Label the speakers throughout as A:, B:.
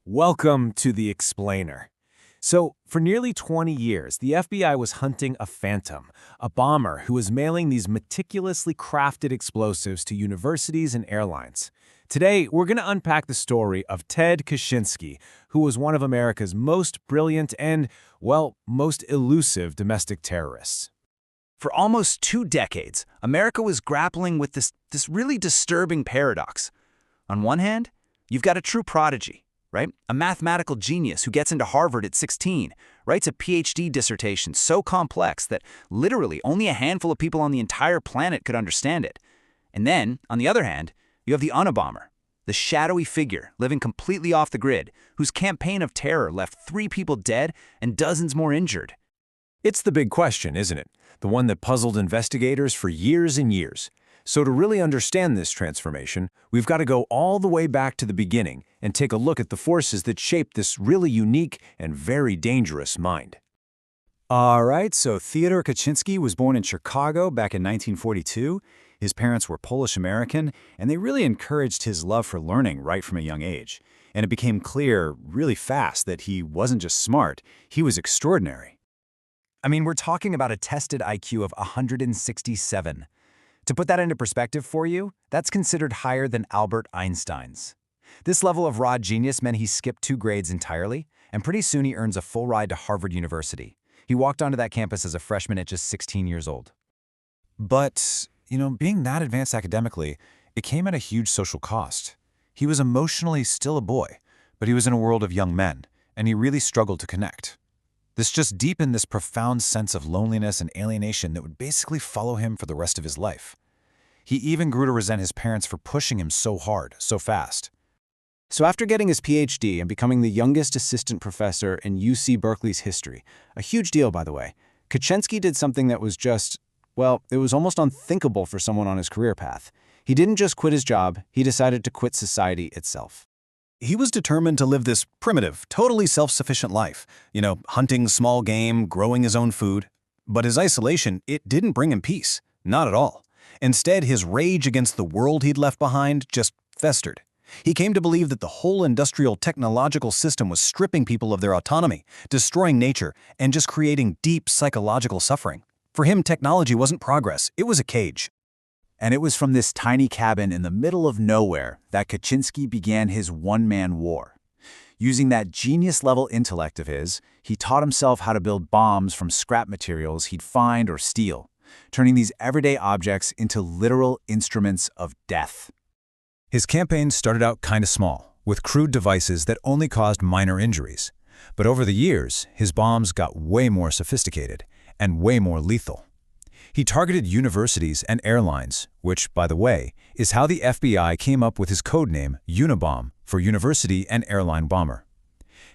A: Welcome to The Explainer. So, for nearly 20 years, the FBI was hunting a phantom, a bomber who was mailing these meticulously crafted explosives to universities and airlines. Today, we're going to unpack the story of Ted Kaczynski, who was one of America's most brilliant and, well, most elusive domestic terrorists.
B: For almost 2 decades, America was grappling with this really disturbing paradox. On one hand, you've got a true prodigy, right? A mathematical genius who gets into Harvard at 16, writes a PhD dissertation so complex that literally only a handful of people on the entire planet could understand it. And then, on the other hand, you have the Unabomber, the shadowy figure living completely off the grid, whose campaign of terror left 3 people dead and dozens more injured.
A: It's the big question, isn't it? The one that puzzled investigators for years and years. So to really understand this transformation, we've got to go all the way back to the beginning and take a look at the forces that shaped this really unique and very dangerous mind.
C: All right, so Theodore Kaczynski was born in Chicago back in 1942. His parents were Polish-American, and they really encouraged his love for learning right from a young age. And it became clear really fast that he wasn't just smart, he was extraordinary. I mean, we're talking about a tested IQ of 167. To put that into perspective for you, that's considered higher than Albert Einstein's. This level of raw genius meant he skipped 2 grades entirely, and pretty soon he earns a full ride to Harvard University. He walked onto that campus as a freshman at just 16 years old. But, being that advanced academically, it came at a huge social cost. He was emotionally still a boy, but he was in a world of young men, and he really struggled to connect. This just deepened this profound sense of loneliness and alienation that would basically follow him for the rest of his life. He even grew to resent his parents for pushing him so hard, so fast. So after getting his PhD and becoming the youngest assistant professor in UC Berkeley's history, a huge deal by the way, Kaczynski did something that was just, it was almost unthinkable for someone on his career path. He didn't just quit his job, he decided to quit society itself. He was determined to live this primitive, totally self-sufficient life, hunting small game, growing his own food. But his isolation, it didn't bring him peace, not at all. Instead, his rage against the world he'd left behind just festered. He came to believe that the whole industrial technological system was stripping people of their autonomy, destroying nature, and just creating deep psychological suffering. For him, technology wasn't progress, it was a cage. And it was from this tiny cabin in the middle of nowhere that Kaczynski began his one-man war. Using that genius-level intellect of his, he taught himself how to build bombs from scrap materials he'd find or steal, turning these everyday objects into literal instruments of death. His campaign started out kinda small, with crude devices that only caused minor injuries. But over the years, his bombs got way more sophisticated and way more lethal. He targeted universities and airlines, which, by the way, is how the FBI came up with his codename Unabomber for University and Airline Bomber.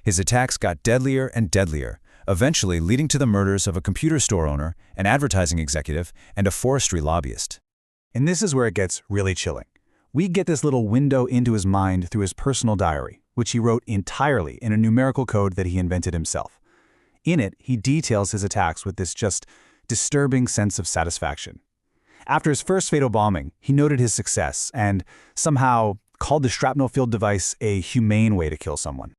C: His attacks got deadlier and deadlier, eventually leading to the murders of a computer store owner, an advertising executive, and a forestry lobbyist. And this is where it gets really chilling. We get this little window into his mind through his personal diary, which he wrote entirely in a numerical code that he invented himself. In it, he details his attacks with this just disturbing sense of satisfaction. After his first fatal bombing, he noted his success and somehow called the shrapnel-filled device a humane way to kill someone.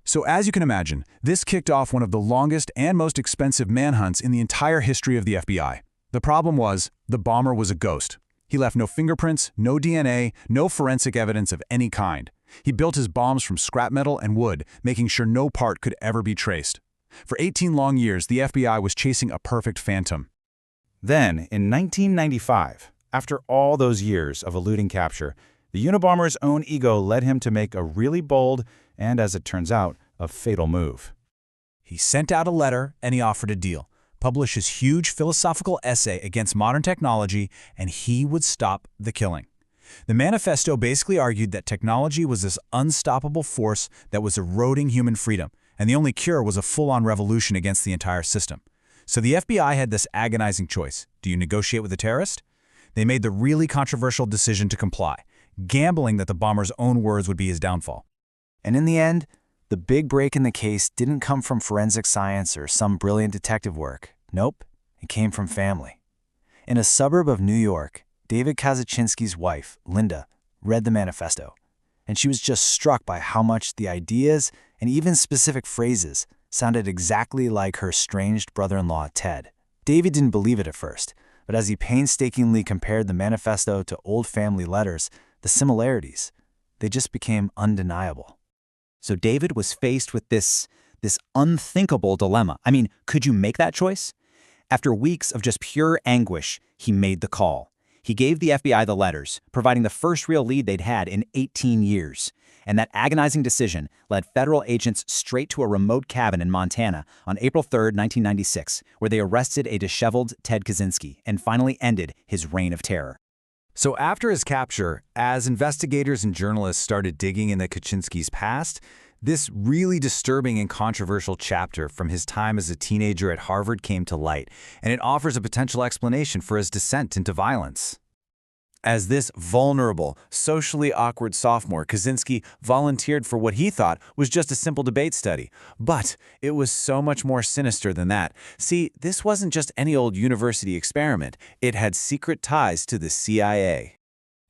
C: So as you can imagine, this kicked off one of the longest and most expensive manhunts in the entire history of the FBI. The problem was, the bomber was a ghost. He left no fingerprints, no DNA, no forensic evidence of any kind. He built his bombs from scrap metal and wood, making sure no part could ever be traced. For 18 long years, the FBI was chasing a perfect phantom. Then, in 1995, after all those years of eluding capture, the Unabomber's own ego led him to make a really bold and, as it turns out, a fatal move. He sent out a letter and he offered a deal, publish his huge philosophical essay against modern technology, and he would stop the killing. The Manifesto basically argued that technology was this unstoppable force that was eroding human freedom, and the only cure was a full-on revolution against the entire system. So the FBI had this agonizing choice. Do you negotiate with a terrorist? They made the really controversial decision to comply, gambling that the bomber's own words would be his downfall. And in the end, the big break in the case didn't come from forensic science or some brilliant detective work. Nope, it came from family. In a suburb of New York, David Kaczynski's wife, Linda, read the Manifesto. and she was just struck by how much the ideas and even specific phrases sounded exactly like her estranged brother-in-law, Ted. David didn't believe it at first, but as he painstakingly compared the manifesto to old family letters, the similarities, they just became undeniable.
B: So David was faced with this unthinkable dilemma. I mean, could you make that choice? After weeks of just pure anguish, he made the call. He gave the FBI the letters, providing the first real lead they'd had in 18 years. And that agonizing decision led federal agents straight to a remote cabin in Montana on April 3, 1996, where they arrested a disheveled Ted Kaczynski and finally ended his reign of terror.
C: So after his capture, as investigators and journalists started digging into Kaczynski's past, this really disturbing and controversial chapter from his time as a teenager at Harvard came to light, and it offers a potential explanation for his descent into violence.
A: As this vulnerable, socially awkward sophomore, Kaczynski volunteered for what he thought was just a simple debate study. But it was so much more sinister than that. See, this wasn't just any old university experiment. It had secret ties to the CIA.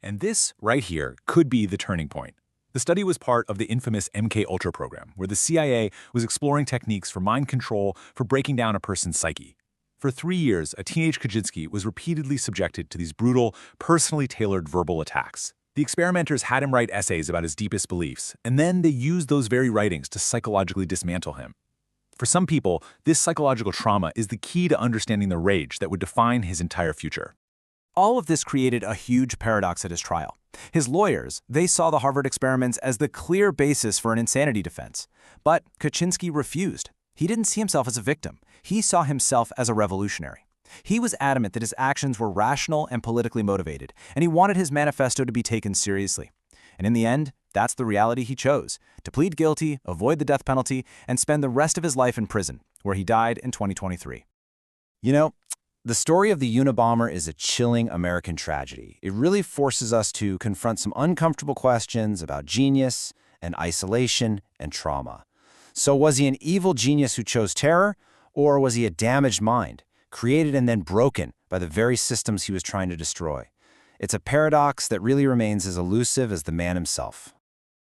D: And this, right here, could be the turning point. The study was part of the infamous MKUltra program, where the CIA was exploring techniques for mind control for breaking down a person's psyche. For 3 years, a teenage Kaczynski was repeatedly subjected to these brutal, personally tailored verbal attacks. The experimenters had him write essays about his deepest beliefs, and then they used those very writings to psychologically dismantle him. For some people, this psychological trauma is the key to understanding the rage that would define his entire future.
A: All of this created a huge paradox at his trial. His lawyers, they saw the Harvard experiments as the clear basis for an insanity defense. But Kaczynski refused. He didn't see himself as a victim. He saw himself as a revolutionary. He was adamant that his actions were rational and politically motivated, and he wanted his manifesto to be taken seriously. And in the end, that's the reality he chose: to plead guilty, avoid the death penalty, and spend the rest of his life in prison, where he died in 2023.
C: You know, the story of the Unabomber is a chilling American tragedy. It really forces us to confront some uncomfortable questions about genius and isolation and trauma. So was he an evil genius who chose terror, or was he a damaged mind, created and then broken by the very systems he was trying to destroy? It's a paradox that really remains as elusive as the man himself.